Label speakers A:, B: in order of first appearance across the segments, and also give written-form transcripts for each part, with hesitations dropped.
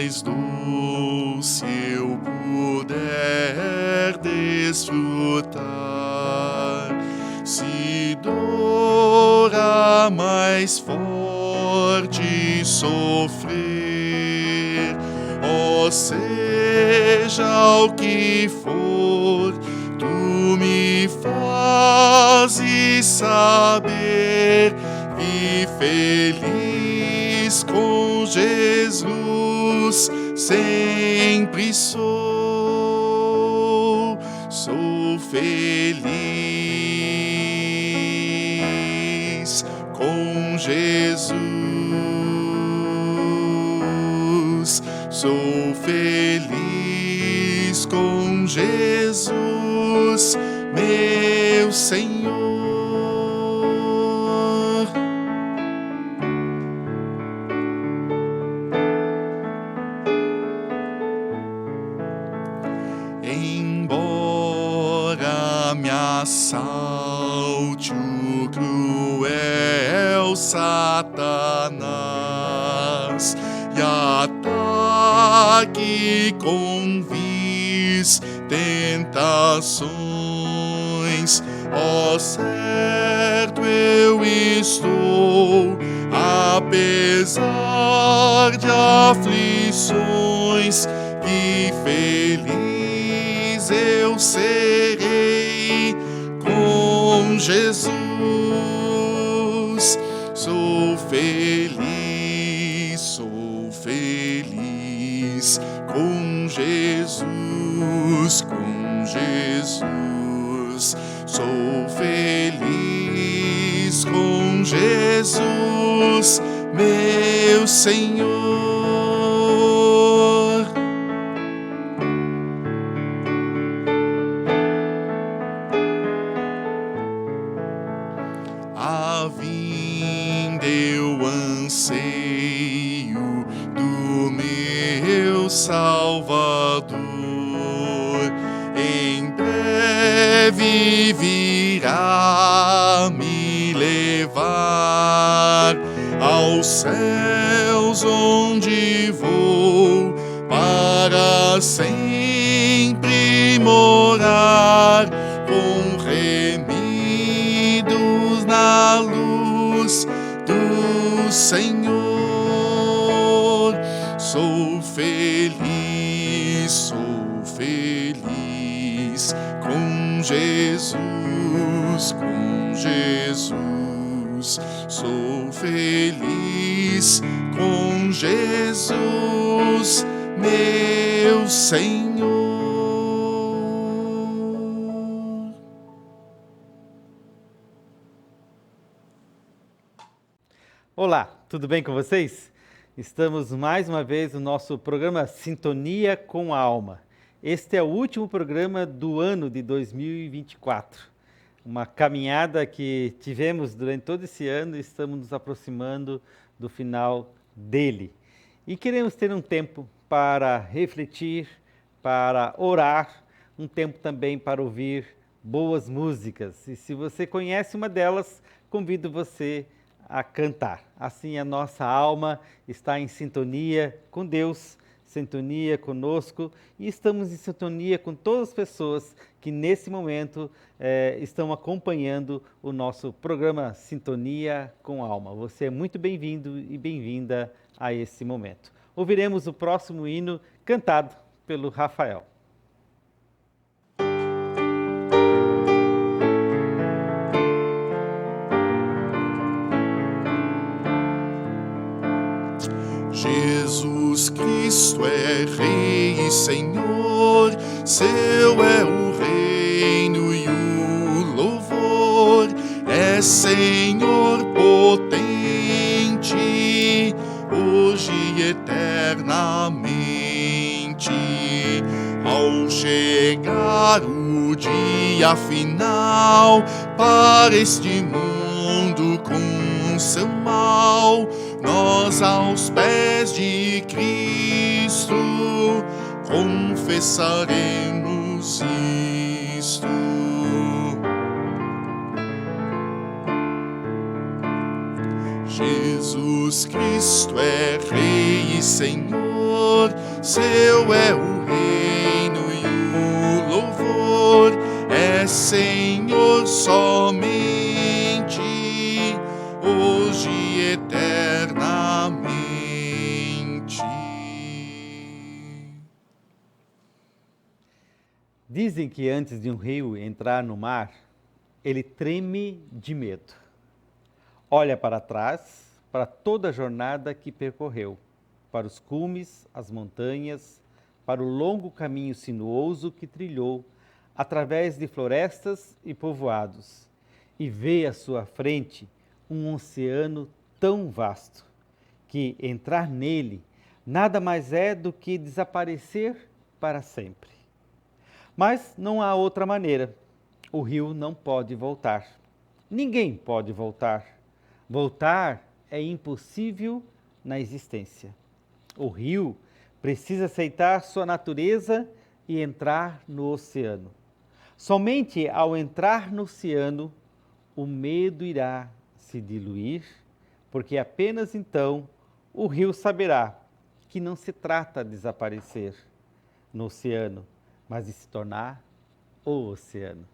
A: mais doce eu puder desfrutar, se dor a mais forte sofrer, ó seja o que for, tu me fazes saber que feliz com Jesus sempre sou feliz com Jesus, sou feliz com Jesus, meu Senhor. Embora me assalte o cruel Satanás e ataque com vis tentações, ó certo eu estou, apesar de aflições, que feliz eu serei com Jesus. Sou feliz com Jesus, com Jesus. Sou feliz com Jesus, meu Senhor. A vinda eu anseio do meu Salvador, em breve virá me levar aos céus onde vou para sempre morar com remidos na luz do Senhor. Sou feliz com Jesus, com Jesus. Sou feliz com Jesus, meu Senhor.
B: Olá, tudo bem com vocês? Estamos mais uma vez no nosso programa Sintonia com a Alma. Este é o último programa do ano de 2024. Uma caminhada que tivemos durante todo esse ano e estamos nos aproximando do final dele. E queremos ter um tempo para refletir, para orar, um tempo também para ouvir boas músicas. E se você conhece uma delas, convido você a cantar. Assim a nossa alma está em sintonia com Deus, sintonia conosco, e estamos em sintonia com todas as pessoas que nesse momento estão acompanhando o nosso programa Sintonia com a Alma. Você é muito bem-vindo e bem-vinda a esse momento. Ouviremos o próximo hino cantado pelo Rafael.
A: Jesus Cristo é Rei e Senhor, seu é o reino e o louvor, é Senhor potente, hoje e eternamente. Ao chegar o dia final, para este mundo com seu mal, nós aos pés de Cristo confessaremos isto. Jesus Jesus Cristo é Rei e Senhor, seu é o reino e o louvor, é Senhor somente, hoje e eternamente.
B: Dizem que antes de um rio entrar no mar, ele treme de medo. Olha para trás, para toda a jornada que percorreu, para os cumes, as montanhas, para o longo caminho sinuoso que trilhou, através de florestas e povoados, e vê à sua frente um oceano tão vasto, que entrar nele nada mais é do que desaparecer para sempre. Mas não há outra maneira. O rio não pode voltar. Ninguém pode voltar. Voltar é impossível na existência. O rio precisa aceitar sua natureza e entrar no oceano. Somente ao entrar no oceano, o medo irá se diluir, porque apenas então o rio saberá que não se trata de desaparecer no oceano, mas de se tornar o oceano.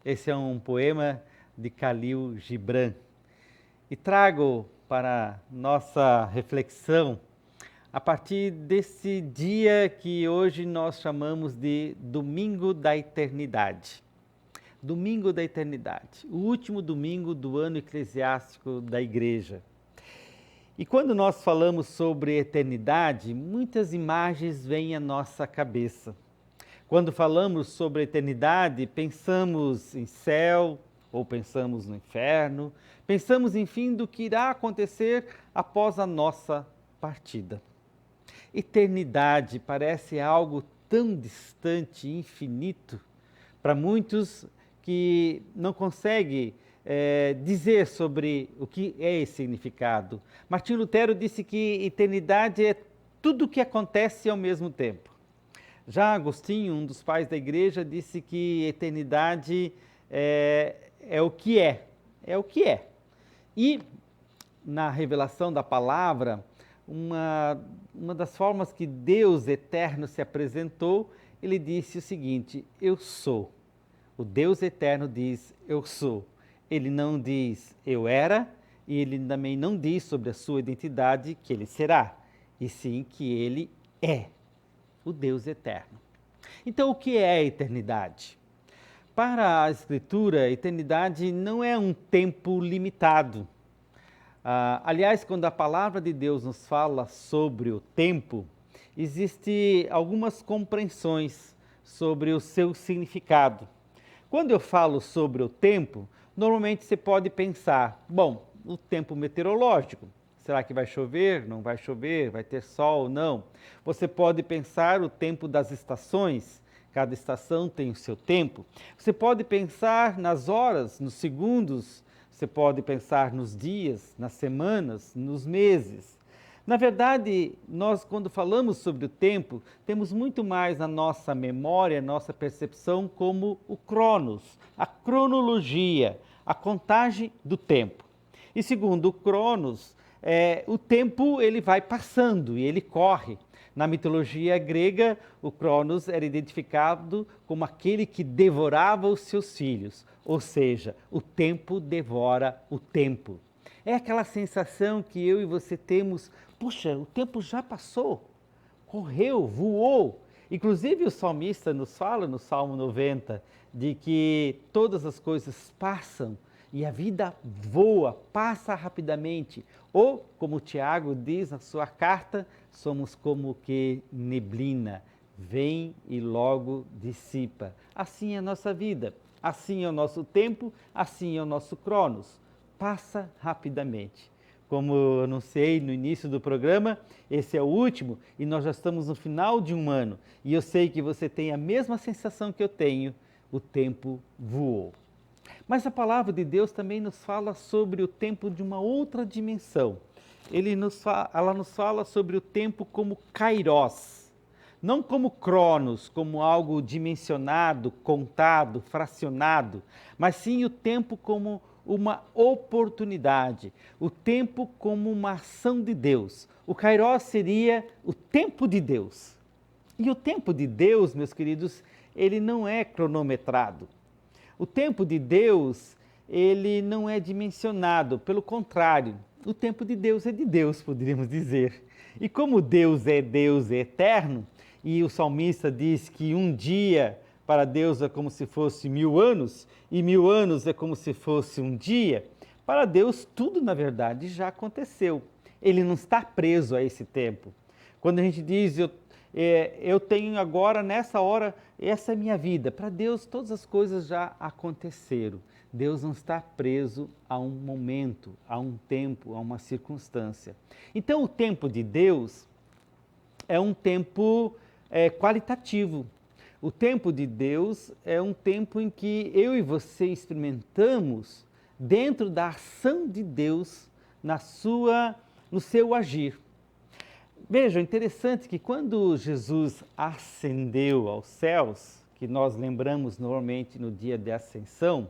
B: Esse é um poema de Khalil Gibran. E trago para nossa reflexão a partir desse dia que hoje nós chamamos de Domingo da Eternidade. Domingo da Eternidade, o último domingo do ano eclesiástico da Igreja. E quando nós falamos sobre eternidade, muitas imagens vêm à nossa cabeça. Quando falamos sobre eternidade, pensamos em céu, ou pensamos no inferno, pensamos, enfim, do que irá acontecer após a nossa partida. Eternidade parece algo tão distante e infinito para muitos que não conseguem dizer sobre o que é esse significado. Martinho Lutero disse que eternidade é tudo o que acontece ao mesmo tempo. Já Agostinho, um dos pais da igreja, disse que eternidade é o que é o que é. E na revelação da palavra, uma das formas que Deus eterno se apresentou, ele disse o seguinte: eu sou. O Deus eterno diz, eu sou. Ele não diz, eu era, e ele também não diz sobre a sua identidade que ele será, e sim que ele é o Deus eterno. Então, o que é a eternidade? Para a Escritura, a eternidade não é um tempo limitado. Aliás, quando a palavra de Deus nos fala sobre o tempo, existem algumas compreensões sobre o seu significado. Quando eu falo sobre o tempo, normalmente você pode pensar, bom, o tempo meteorológico. Será que vai chover? Não vai chover? Vai ter sol? Não. Você pode pensar o tempo das estações. Cada estação tem o seu tempo. Você pode pensar nas horas, nos segundos. Você pode pensar nos dias, nas semanas, nos meses. Na verdade, nós, quando falamos sobre o tempo, temos muito mais na nossa memória, nossa percepção, como o cronos, a cronologia, a contagem do tempo. E segundo o cronos, o tempo ele vai passando e ele corre. Na mitologia grega, o Cronos era identificado como aquele que devorava os seus filhos, ou seja, o tempo devora o tempo. É aquela sensação que eu e você temos, puxa, o tempo já passou, correu, voou. Inclusive o salmista nos fala no Salmo 90, de que todas as coisas passam e a vida voa, passa rapidamente. Ou, como Tiago diz na sua carta, somos como que neblina, vem e logo dissipa. Assim é a nossa vida, assim é o nosso tempo, assim é o nosso cronos. Passa rapidamente. Como eu anunciei no início do programa, esse é o último e nós já estamos no final de um ano. E eu sei que você tem a mesma sensação que eu tenho, o tempo voou. Mas a palavra de Deus também nos fala sobre o tempo de uma outra dimensão. Ela nos fala sobre o tempo como kairos, não como cronos, como algo dimensionado, contado, fracionado, mas sim o tempo como uma oportunidade, o tempo como uma ação de Deus. O Kairos seria o tempo de Deus. E o tempo de Deus, meus queridos, ele não é cronometrado. O tempo de Deus, ele não é dimensionado, pelo contrário, o tempo de Deus, poderíamos dizer. E como Deus é eterno, e o salmista diz que um dia para Deus é como se fosse 1000 anos, e 1000 anos é como se fosse um dia, para Deus tudo, na verdade, já aconteceu. Ele não está preso a esse tempo. Quando a gente diz, eu tenho agora, nessa hora, essa é a minha vida. Para Deus, todas as coisas já aconteceram. Deus não está preso a um momento, a um tempo, a uma circunstância. Então, o tempo de Deus é um tempo qualitativo. O tempo de Deus é um tempo em que eu e você experimentamos dentro da ação de Deus no seu agir. Vejam, interessante que quando Jesus ascendeu aos céus, que nós lembramos normalmente no dia da ascensão,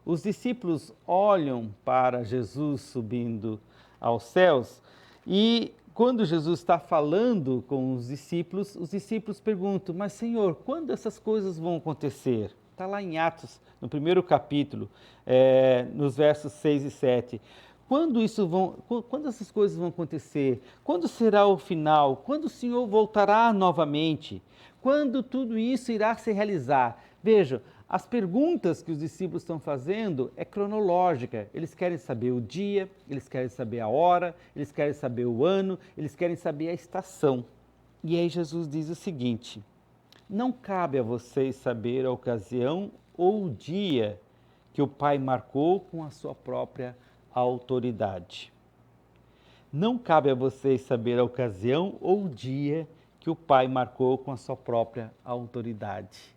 B: os discípulos olham para Jesus subindo aos céus e quando Jesus está falando com os discípulos perguntam, mas Senhor, quando essas coisas vão acontecer? Está lá em Atos, no primeiro capítulo, nos versos 6 e 7. Quando essas coisas vão acontecer? Quando será o final? Quando o Senhor voltará novamente? Quando tudo isso irá se realizar? Vejam, as perguntas que os discípulos estão fazendo é cronológica. Eles querem saber o dia, eles querem saber a hora, eles querem saber o ano, eles querem saber a estação. E aí Jesus diz o seguinte, não cabe a vocês saber a ocasião ou o dia que o Pai marcou com a sua própria autoridade. Não cabe a vocês saber a ocasião ou o dia que o Pai marcou com a sua própria autoridade.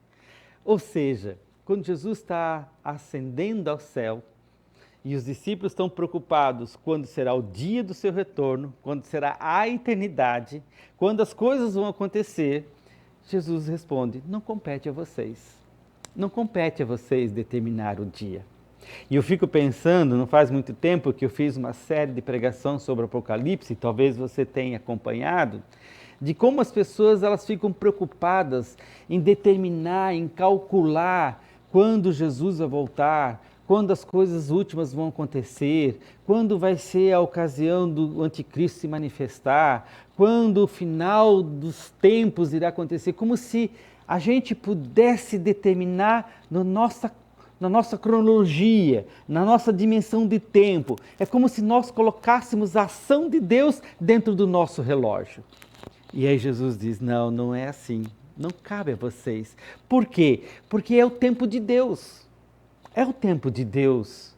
B: Ou seja, quando Jesus está ascendendo ao céu e os discípulos estão preocupados quando será o dia do seu retorno, quando será a eternidade, quando as coisas vão acontecer, Jesus responde, não compete a vocês. Não compete a vocês determinar o dia. E eu fico pensando, não faz muito tempo que eu fiz uma série de pregação sobre o Apocalipse, talvez você tenha acompanhado, de como as pessoas elas ficam preocupadas em determinar, em calcular quando Jesus vai voltar, quando as coisas últimas vão acontecer, quando vai ser a ocasião do anticristo se manifestar, quando o final dos tempos irá acontecer, como se a gente pudesse determinar na nossa cronologia, na nossa dimensão de tempo. É como se nós colocássemos a ação de Deus dentro do nosso relógio. E aí Jesus diz, não é assim, não cabe a vocês. Por quê? Porque é o tempo de Deus, é o tempo de Deus.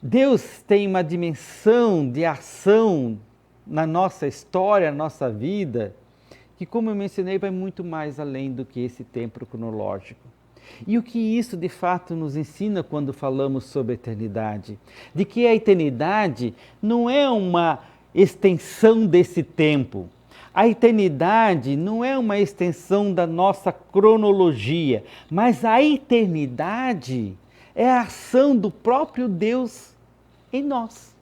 B: Deus tem uma dimensão de ação na nossa história, na nossa vida, que como eu mencionei, vai muito mais além do que esse tempo cronológico. E o que isso de fato nos ensina quando falamos sobre a eternidade? De que a eternidade não é uma extensão desse tempo. A eternidade não é uma extensão da nossa cronologia, mas a eternidade é a ação do próprio Deus em nós.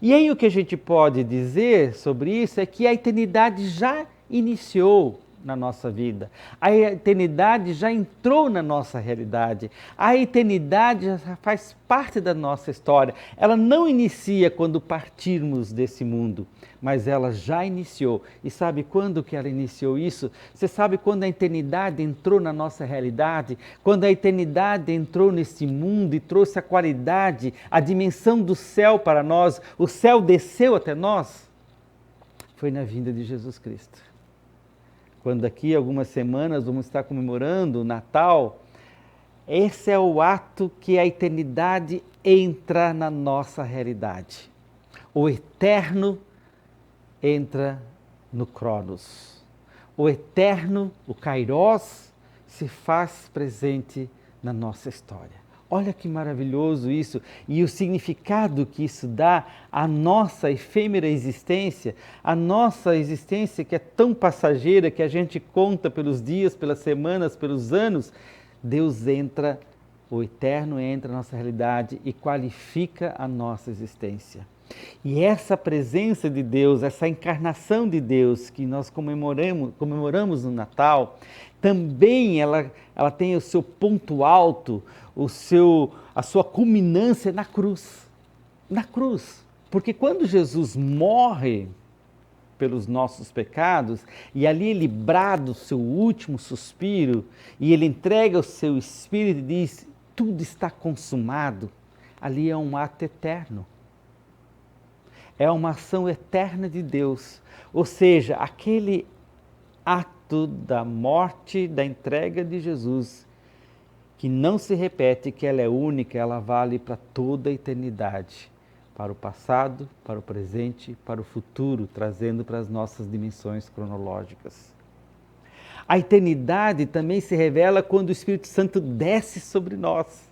B: E aí o que a gente pode dizer sobre isso é que a eternidade já iniciou na nossa vida. A eternidade já entrou na nossa realidade. A eternidade já faz parte da nossa história. Ela não inicia quando partirmos desse mundo, mas ela já iniciou. E sabe quando que ela iniciou isso? Você sabe quando a eternidade entrou na nossa realidade? Quando a eternidade entrou nesse mundo e trouxe a qualidade, a dimensão do céu para nós, o céu desceu até nós? Foi na vinda de Jesus Cristo. Quando daqui a algumas semanas vamos estar comemorando o Natal, esse é o ato que a eternidade entra na nossa realidade. O eterno entra no Cronos. O eterno, o Kairos, se faz presente na nossa história. Olha que maravilhoso isso e o significado que isso dá à nossa efêmera existência, à nossa existência que é tão passageira, que a gente conta pelos dias, pelas semanas, pelos anos. Deus entra o eterno entra na nossa realidade e qualifica a nossa existência. E essa presença de Deus, essa encarnação de Deus que nós comemoramos no Natal, também ela tem o seu ponto alto, a sua culminância na cruz. Na cruz. Porque quando Jesus morre pelos nossos pecados, e ali ele brada o seu último suspiro, e ele entrega o seu espírito e diz, tudo está consumado, ali é um ato eterno. É uma ação eterna de Deus. Ou seja, aquele ato da morte, da entrega de Jesus, que não se repete, que ela é única, ela vale para toda a eternidade. Para o passado, para o presente, para o futuro, trazendo para as nossas dimensões cronológicas. A eternidade também se revela quando o Espírito Santo desce sobre nós.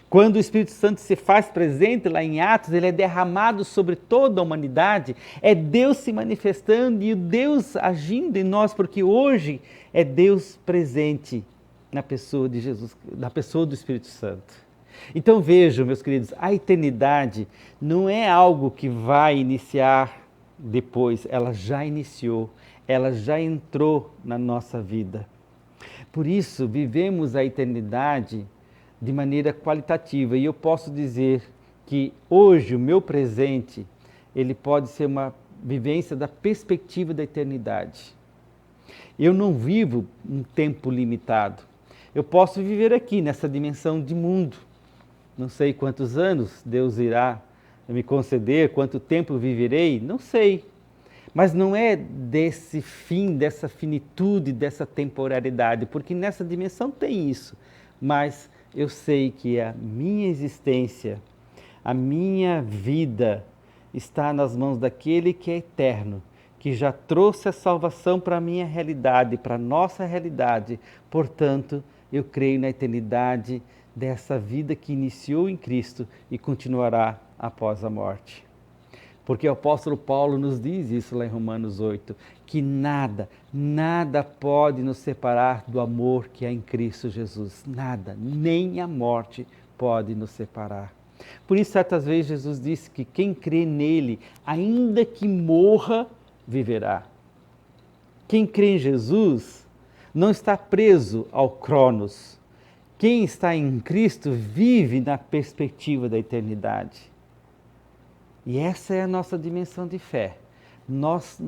B: Quando o Espírito Santo se faz presente lá em Atos, ele é derramado sobre toda a humanidade, é Deus se manifestando e o Deus agindo em nós, porque hoje é Deus presente na pessoa de Jesus, na pessoa do Espírito Santo. Então vejam, meus queridos, a eternidade não é algo que vai iniciar depois, ela já iniciou, ela já entrou na nossa vida. Por isso, vivemos a eternidade de maneira qualitativa. E eu posso dizer que hoje o meu presente, ele pode ser uma vivência da perspectiva da eternidade. Eu não vivo um tempo limitado. Eu posso viver aqui nessa dimensão de mundo. Não sei quantos anos Deus irá me conceder, quanto tempo viverei, não sei. Mas não é desse fim, dessa finitude, dessa temporalidade, porque nessa dimensão tem isso. Mas eu sei que a minha existência, a minha vida está nas mãos daquele que é eterno, que já trouxe a salvação para a minha realidade, para a nossa realidade. Portanto, eu creio na eternidade dessa vida que iniciou em Cristo e continuará após a morte. Porque o apóstolo Paulo nos diz isso lá em Romanos 8, que nada pode nos separar do amor que há em Cristo Jesus. Nada, nem a morte pode nos separar. Por isso, certas vezes, Jesus disse que quem crê nele, ainda que morra, viverá. Quem crê em Jesus não está preso ao Cronos. Quem está em Cristo vive na perspectiva da eternidade. E essa é a nossa dimensão de fé. Nós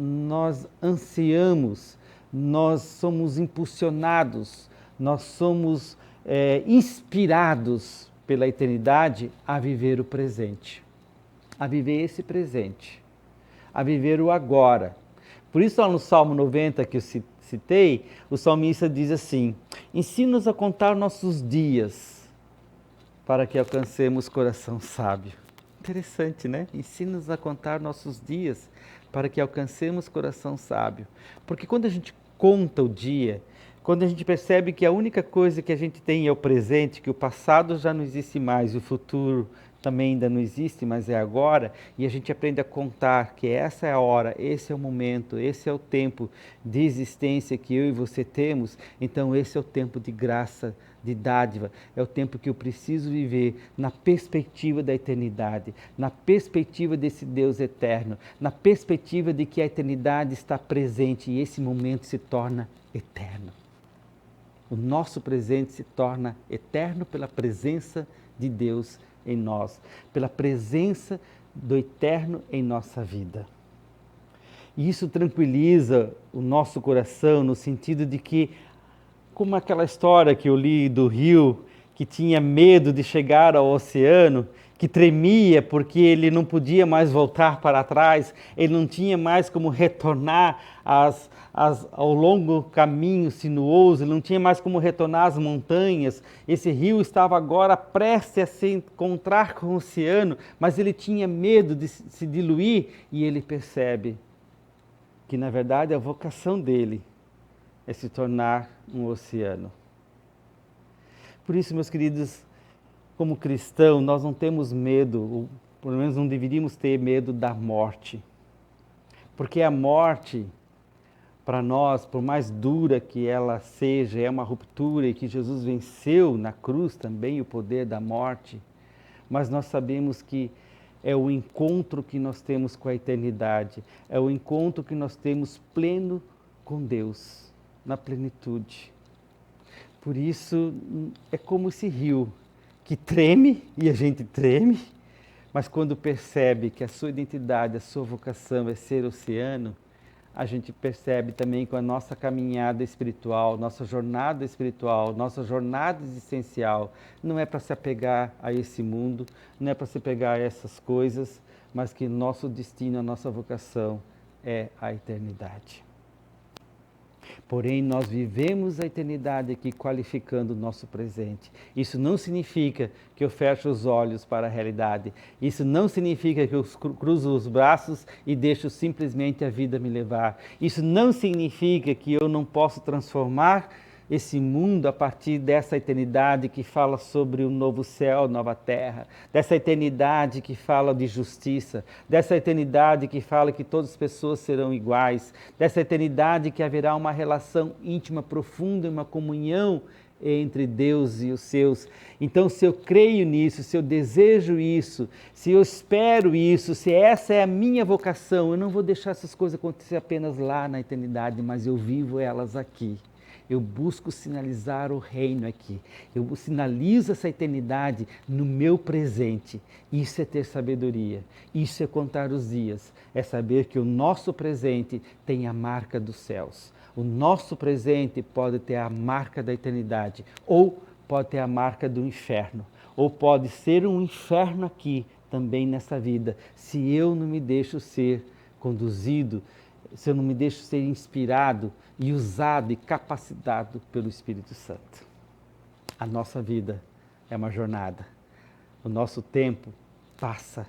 B: ansiamos, nós somos impulsionados, nós somos inspirados pela eternidade a viver o presente, a viver esse presente, a viver o agora. Por isso, lá no Salmo 90 que eu citei, o salmista diz assim, ensina-nos a contar nossos dias para que alcancemos coração sábio. Interessante, né? Ensina-nos a contar nossos dias para que alcancemos coração sábio. Porque quando a gente conta o dia, quando a gente percebe que a única coisa que a gente tem é o presente, que o passado já não existe mais, e o futuro também ainda não existe, mas é agora, e a gente aprende a contar que essa é a hora, esse é o momento, esse é o tempo de existência que eu e você temos, então esse é o tempo de graça, de dádiva, é o tempo que eu preciso viver na perspectiva da eternidade, na perspectiva desse Deus eterno, na perspectiva de que a eternidade está presente e esse momento se torna eterno. O nosso presente se torna eterno pela presença de Deus em nós, pela presença do eterno em nossa vida. E isso tranquiliza o nosso coração no sentido de que, como aquela história que eu li do rio, que tinha medo de chegar ao oceano, que tremia porque ele não podia mais voltar para trás, ele não tinha mais como retornar ao longo caminho sinuoso, ele não tinha mais como retornar às montanhas. Esse rio estava agora prestes a se encontrar com o oceano, mas ele tinha medo de se diluir e ele percebe que, na verdade, a vocação dele é se tornar um oceano. Por isso, meus queridos, como cristão, nós não temos medo, ou pelo menos não deveríamos ter medo da morte. Porque a morte para nós, por mais dura que ela seja, é uma ruptura e que Jesus venceu na cruz também o poder da morte, mas nós sabemos que é o encontro que nós temos com a eternidade, é o encontro que nós temos pleno com Deus, na plenitude. Por isso, é como esse rio que treme, e a gente treme, mas quando percebe que a sua identidade, a sua vocação é ser oceano, a gente percebe também com a nossa caminhada espiritual, nossa jornada existencial, não é para se apegar a esse mundo, não é para se apegar a essas coisas, mas que nosso destino, a nossa vocação é a eternidade. Porém, nós vivemos a eternidade aqui qualificando o nosso presente. Isso não significa que eu fecho os olhos para a realidade. Isso não significa que eu cruzo os braços e deixo simplesmente a vida me levar. Isso não significa que eu não posso transformar esse mundo a partir dessa eternidade que fala sobre o novo céu, nova terra, dessa eternidade que fala de justiça, dessa eternidade que fala que todas as pessoas serão iguais, dessa eternidade que haverá uma relação íntima, profunda, uma comunhão entre Deus e os seus. Então, se eu creio nisso, se eu desejo isso, se eu espero isso, se essa é a minha vocação, eu não vou deixar essas coisas acontecer apenas lá na eternidade, mas eu vivo elas aqui. Eu busco sinalizar o reino aqui. Eu sinalizo essa eternidade no meu presente. Isso é ter sabedoria. Isso é contar os dias. É saber que o nosso presente tem a marca dos céus. O nosso presente pode ter a marca da eternidade. Ou pode ter a marca do inferno. Ou pode ser um inferno aqui, também nessa vida. Se eu não me deixo ser conduzido, se eu não me deixo ser inspirado e usado e capacitado pelo Espírito Santo. A nossa vida é uma jornada. O nosso tempo passa.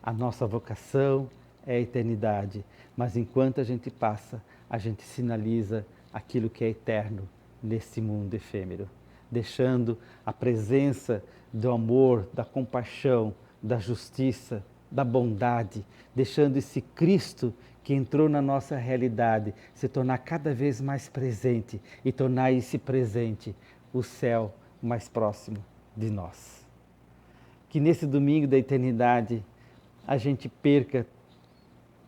B: A nossa vocação é a eternidade. Mas enquanto a gente passa, a gente sinaliza aquilo que é eterno nesse mundo efêmero, deixando a presença do amor, da compaixão, da justiça, da bondade, deixando esse Cristo que entrou na nossa realidade se tornar cada vez mais presente e tornar esse presente o céu mais próximo de nós. Que nesse domingo da eternidade a gente perca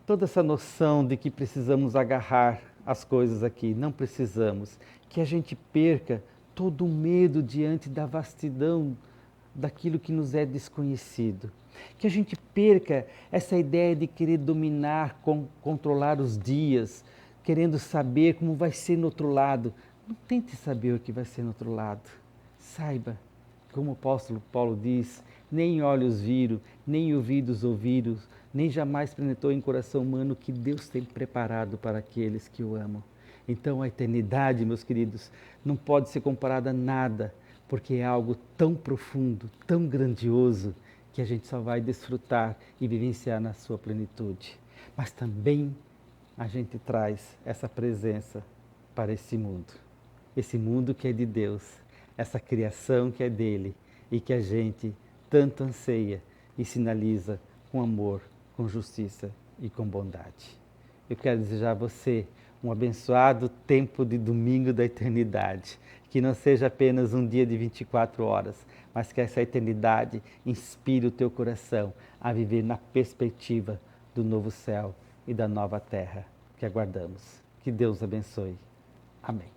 B: toda essa noção de que precisamos agarrar as coisas aqui. Não precisamos. Que a gente perca todo o medo diante da vastidão daquilo que nos é desconhecido. Que a gente perca essa ideia de querer dominar, controlar os dias, querendo saber como vai ser no outro lado. Não tente saber o que vai ser no outro lado. Saiba, como o apóstolo Paulo diz, nem olhos viram, nem ouvidos ouviram, nem jamais penetrou em coração humano o que Deus tem preparado para aqueles que o amam. Então a eternidade, meus queridos, não pode ser comparada a nada, porque é algo tão profundo, tão grandioso, que a gente só vai desfrutar e vivenciar na sua plenitude. Mas também a gente traz essa presença para esse mundo que é de Deus, essa criação que é dele e que a gente tanto anseia e sinaliza com amor, com justiça e com bondade. Eu quero desejar a você um abençoado tempo de domingo da eternidade, que não seja apenas um dia de 24 horas, mas que essa eternidade inspire o teu coração a viver na perspectiva do novo céu e da nova terra que aguardamos. Que Deus abençoe. Amém.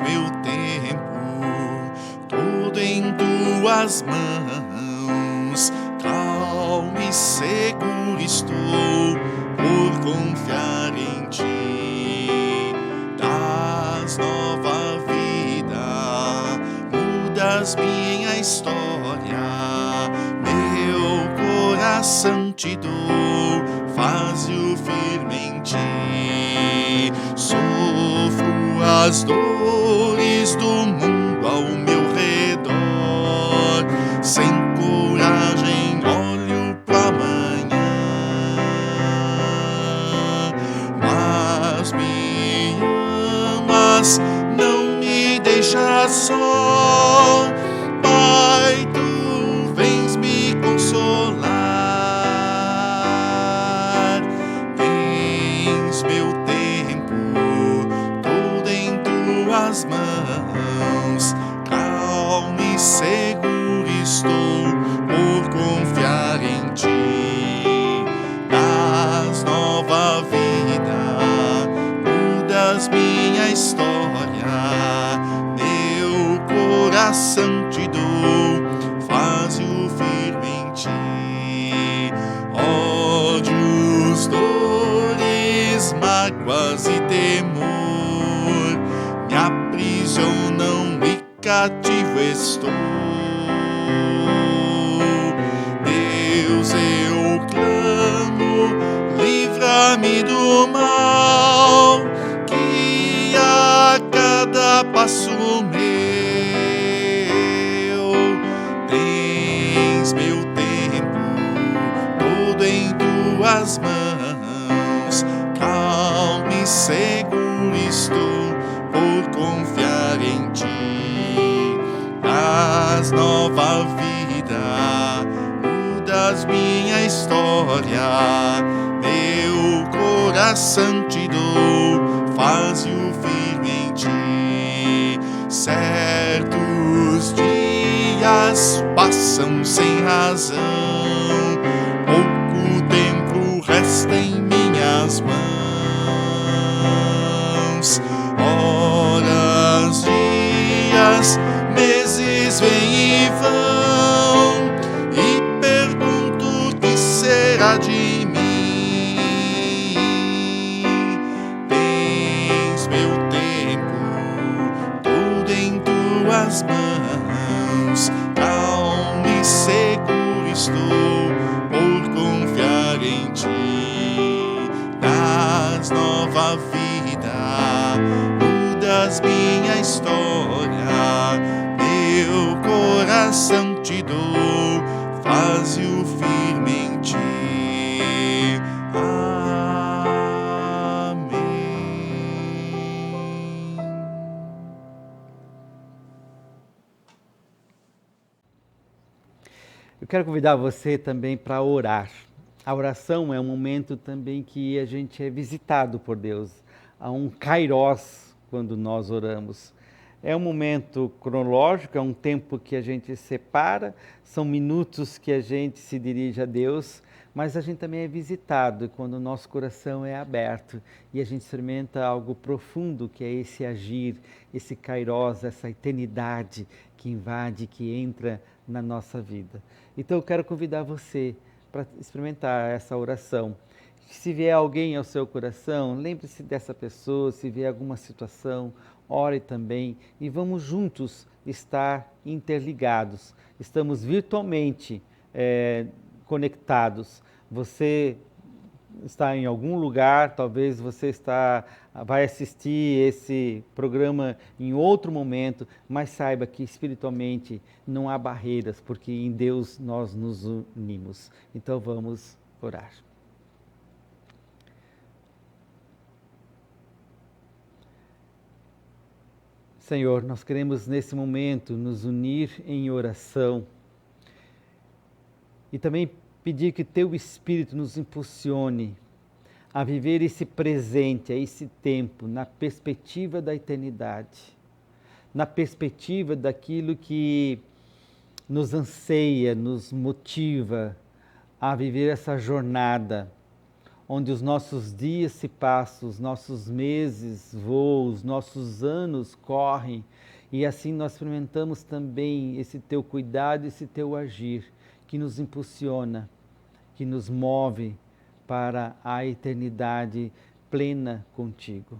A: Meu tempo todo em tuas mãos, calmo e seguro estou por confiar em ti. Das nova vida, mudas minha história, meu coração te dou, faze-o firme em ti. Sofro as dores do mundo ao meu redor, sem coragem olho pra amanhã, mas me amas, não me deixas só. Pai, tu vens me consolar, tens meu tempo todo em tuas mãos. Calmo e seguro estou por confiar em ti. Das nova vida, mudas minha história, meu coração te dou, faze-o firme em ti. Ódios, dores, mágoas e temor me aprisionam e cativo estou. Deus, eu clamo, livra-me do mal, que a cada passo meu tens meu tempo todo em tuas mãos. Calmo e seguro estou por confiar em ti. Das nova vida, mudas minha história, meu coração te dou, faze-o firme em ti. Certos dias passam sem razão, pouco tempo resta em minhas mãos. Horas, dias, meses vêm e vão, e pergunto o que será de mim. Tens meu tempo todo em tuas mãos, calmo e seguro estou por confiar em ti. Das nova vida, mudas minha história, meu coração te dou, faze-o firme em ti. Amém.
B: Eu quero convidar você também para orar. A oração é um momento também que a gente é visitado por Deus. Há um kairós quando nós oramos. É um momento cronológico, é um tempo que a gente separa, são minutos que a gente se dirige a Deus, mas a gente também é visitado quando o nosso coração é aberto e a gente experimenta algo profundo, que é esse agir, esse kairós, essa eternidade que invade, que entra na nossa vida. Então eu quero convidar você para experimentar essa oração. Se vier alguém ao seu coração, lembre-se dessa pessoa, se vier alguma situação, ore também e vamos juntos estar interligados. Estamos virtualmente conectados. Você está em algum lugar, talvez você vai assistir esse programa em outro momento, mas saiba que espiritualmente não há barreiras, porque em Deus nós nos unimos. Então vamos orar. Senhor, nós queremos nesse momento nos unir em oração e também pedir que Teu Espírito nos impulsione a viver esse presente, esse tempo, na perspectiva da eternidade, na perspectiva daquilo que nos anseia, nos motiva a viver essa jornada, onde os nossos dias se passam, os nossos meses voam, os nossos anos correm, e assim nós experimentamos também esse Teu cuidado, esse Teu agir, que nos impulsiona, que nos move para a eternidade plena contigo.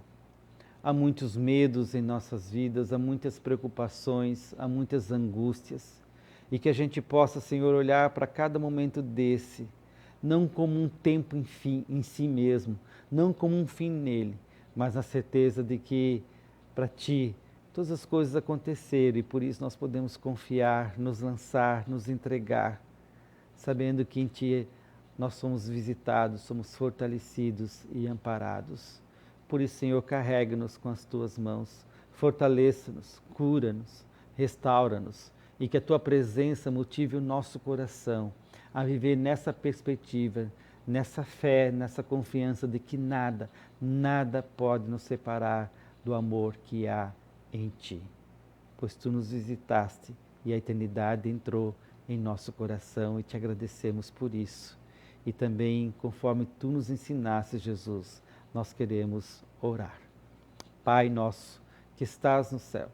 B: Há muitos medos em nossas vidas, há muitas preocupações, há muitas angústias, e que a gente possa, Senhor, olhar para cada momento desse, não como um tempo em si mesmo, não como um fim nele, mas na certeza de que para Ti todas as coisas aconteceram e por isso nós podemos confiar, nos lançar, nos entregar, sabendo que em Ti nós somos visitados, somos fortalecidos e amparados. Por isso, Senhor, carrega-nos com as Tuas mãos, fortaleça-nos, cura-nos, restaura-nos e que a Tua presença motive o nosso coração a viver nessa perspectiva, nessa fé, nessa confiança de que nada pode nos separar do amor que há em Ti. Pois Tu nos visitaste e a eternidade entrou em nosso coração e Te agradecemos por isso. E também, conforme Tu nos ensinaste, Jesus, nós queremos orar. Pai nosso, que estás no céu,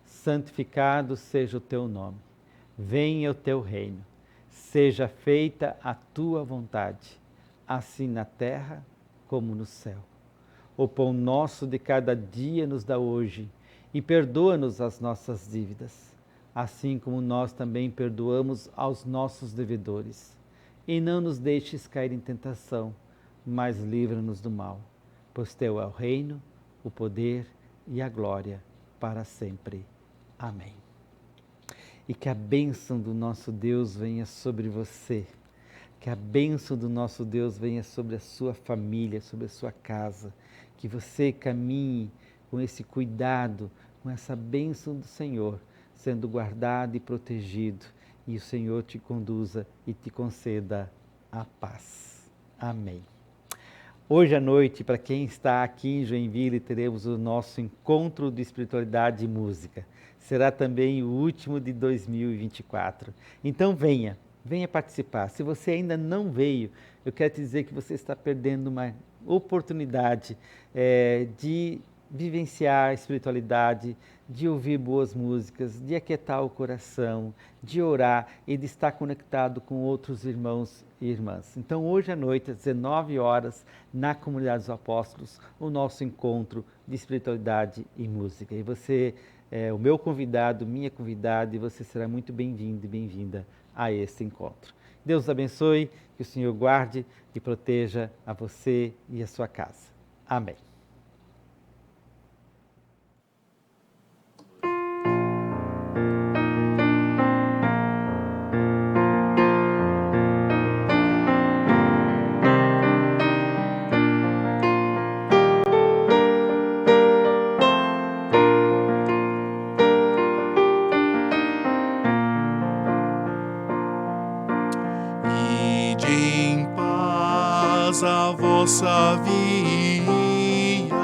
B: santificado seja o Teu nome. Venha o Teu reino. Seja feita a Tua vontade, assim na terra como no céu. O pão nosso de cada dia nos dá hoje e perdoa-nos as nossas dívidas, assim como nós também perdoamos aos nossos devedores. E não nos deixes cair em tentação, mas livra-nos do mal, pois Teu é o reino, o poder e a glória para sempre. Amém. E que a bênção do nosso Deus venha sobre você, que a bênção do nosso Deus venha sobre a sua família, sobre a sua casa, que você caminhe com esse cuidado, com essa bênção do Senhor, sendo guardado e protegido, e o Senhor te conduza e te conceda a paz. Amém. Hoje à noite, para quem está aqui em Joinville, teremos o nosso encontro de espiritualidade e música. Será também o último de 2024. Então venha participar. Se você ainda não veio, eu quero te dizer que você está perdendo uma oportunidade de vivenciar a espiritualidade, de ouvir boas músicas, de aquietar o coração, de orar e de estar conectado com outros irmãos e irmãs. Então hoje à noite, às 19 horas, na Comunidade dos Apóstolos, o nosso encontro de espiritualidade e música. E você é o meu convidado, minha convidada, e você será muito bem-vindo e bem-vinda a esse encontro. Deus os abençoe, que o Senhor guarde e proteja a você e a sua casa. Amém.
A: A vossa via,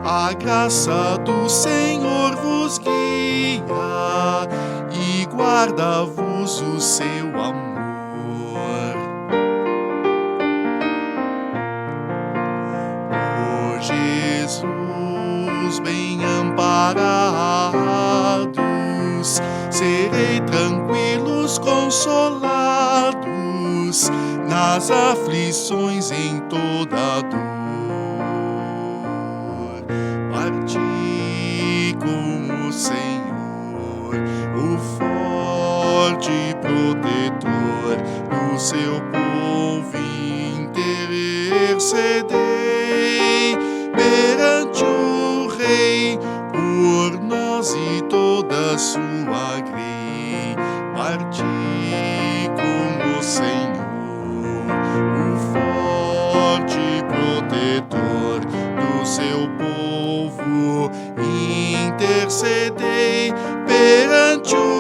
A: a graça do Senhor vos guia e guarda-vos o seu amor. Por Jesus bem amparados, serei tranquilos, consolados nas aflições, em toda dor. Parti com o Senhor, o forte protetor do seu povo, intercedei perante o Rei por nós e toda sua grei. Parti com o Senhor, o forte protetor do seu povo, intercedei perante o